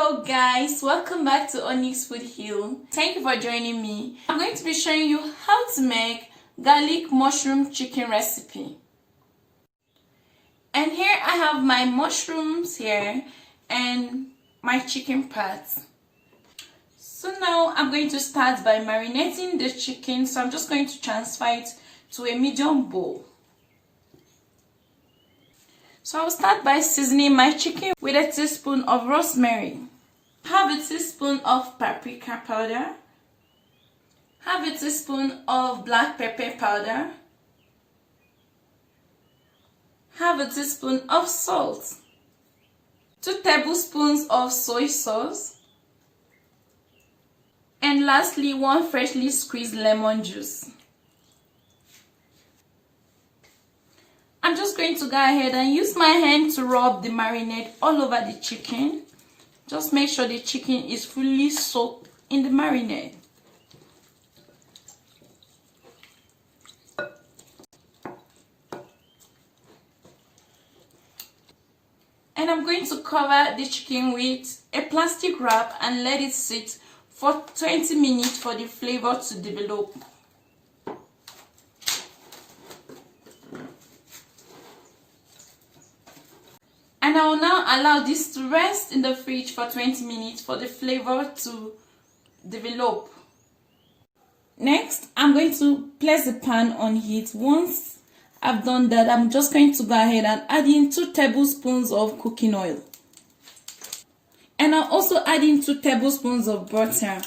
Hello guys, welcome back to Onyx Food Hill. Thank you for joining me. I'm going to be showing you how to make garlic mushroom chicken recipe. And here I have my mushrooms here and my chicken parts. So now I'm going to start by marinating the chicken. So I'm just going to transfer it to a medium bowl. So I'll start by seasoning my chicken with a teaspoon of rosemary, half a teaspoon of paprika powder, half a teaspoon of black pepper powder, half a teaspoon of salt, 2 tablespoons of soy sauce, and lastly 1 freshly squeezed lemon juice. I'm just going to go ahead and use my hand to rub the marinade all over the chicken. Just make sure the chicken is fully soaked in the marinade. And I'm going to cover the chicken with a plastic wrap and let it sit for 20 minutes for the flavor to develop. And I will now allow this to rest in the fridge for 20 minutes for the flavor to develop. Next, I'm going to place the pan on heat. Once I've done that, I'm just going to go ahead and add in 2 tablespoons of cooking oil. And I'll also add in 2 tablespoons of butter.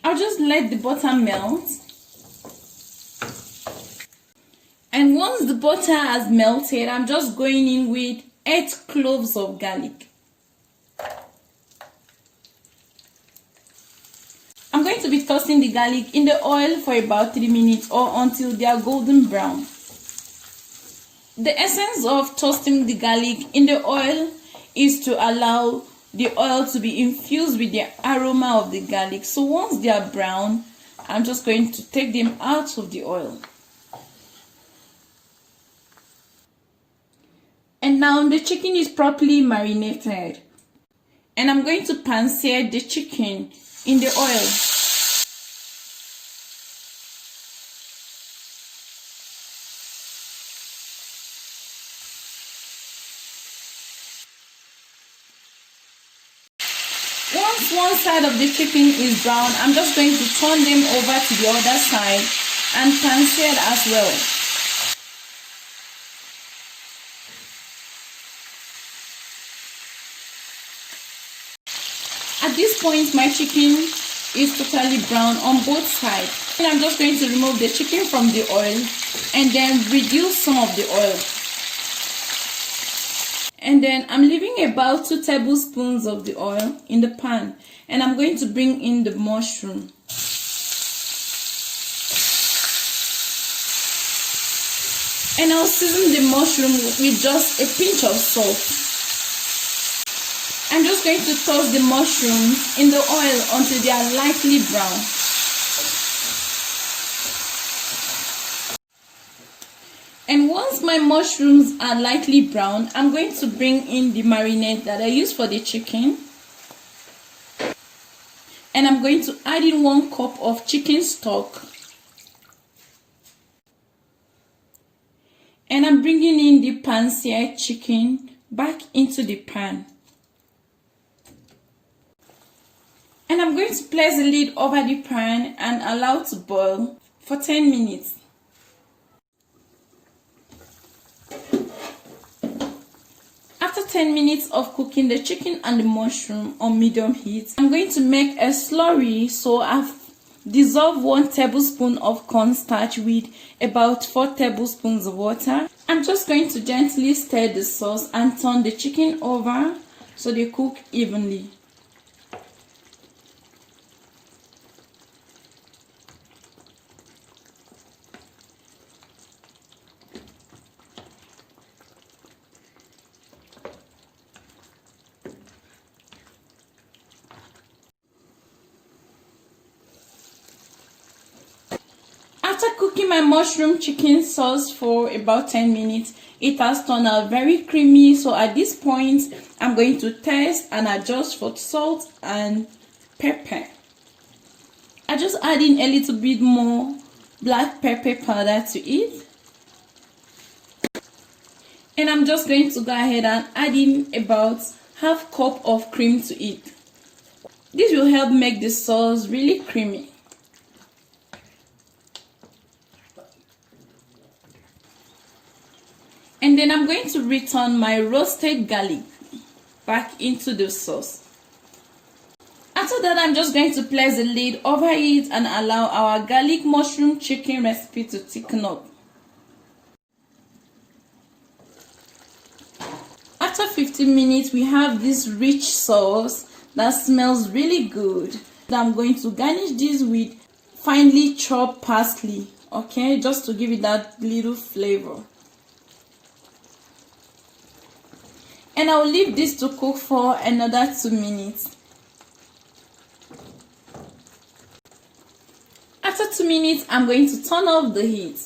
I'll just let the butter melt. And once the butter has melted, I'm just going in with 8 cloves of garlic. I'm going to be toasting the garlic in the oil for about 3 minutes or until they are golden brown. The essence of toasting the garlic in the oil is to allow the oil to be infused with the aroma of the garlic. So once they are brown, I'm just going to take them out of the oil. And now the chicken is properly marinated. And I'm going to pan-sear the chicken in the oil. Once one side of the chicken is brown, I'm just going to turn them over to the other side and pan-sear as well. At this point, my chicken is totally brown on both sides. And I'm just going to remove the chicken from the oil and then reduce some of the oil. And then I'm leaving about 2 tablespoons of the oil in the pan. And I'm going to bring in the mushroom. And I'll season the mushroom with just a pinch of salt. I'm just going to toss the mushrooms in the oil until they are lightly brown. And once my mushrooms are lightly brown, I'm going to bring in the marinade that I used for the chicken. And I'm going to add in 1 cup of chicken stock. And I'm bringing in the pan-seared chicken back into the pan. And I'm going to place the lid over the pan and allow it to boil for 10 minutes. After 10 minutes of cooking the chicken and the mushroom on medium heat, I'm going to make a slurry. So I've dissolved 1 tablespoon of cornstarch with about 4 tablespoons of water. I'm just going to gently stir the sauce and turn the chicken over so they cook evenly. After cooking my mushroom chicken sauce for about 10 minutes, It has turned out very creamy. So at this point, I'm going to test and adjust for salt and pepper. I just add in a little bit more black pepper powder to it. And I'm just going to go ahead and add in about half cup of cream to it. This will help make the sauce really creamy. And then I'm going to return my roasted garlic back into the sauce. After that, I'm just going to place the lid over it and allow our garlic mushroom chicken recipe to thicken up. After 15 minutes, we have this rich sauce that smells really good. I'm going to garnish this with finely chopped parsley, okay, just to give it that little flavor. And I'll leave this to cook for another 2 minutes. After 2 minutes, I'm going to turn off the heat.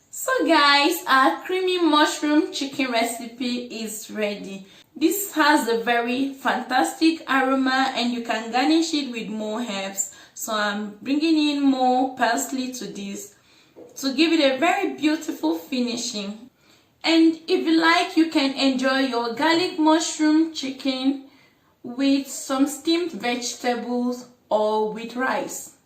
So guys, our creamy mushroom chicken recipe is ready. This has a very fantastic aroma and you can garnish it with more herbs. So I'm bringing in more parsley to this to give it a very beautiful finishing. And if you like, you can enjoy your garlic mushroom chicken with some steamed vegetables or with rice.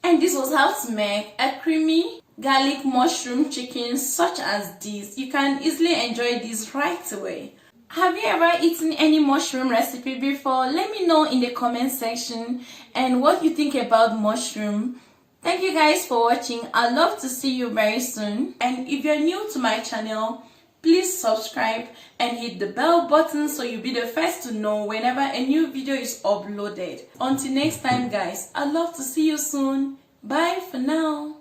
And this was how to make a creamy garlic mushroom chicken such as this. You can easily enjoy this right away. Have you ever eaten any mushroom recipe before? Let me know in the comment section and what you think about mushroom. Thank you guys for watching. I'd love to see you very soon. And if you're new to my channel, please subscribe and hit the bell button so you'll be the first to know whenever a new video is uploaded. Until next time guys, I'd love to see you soon. Bye for now.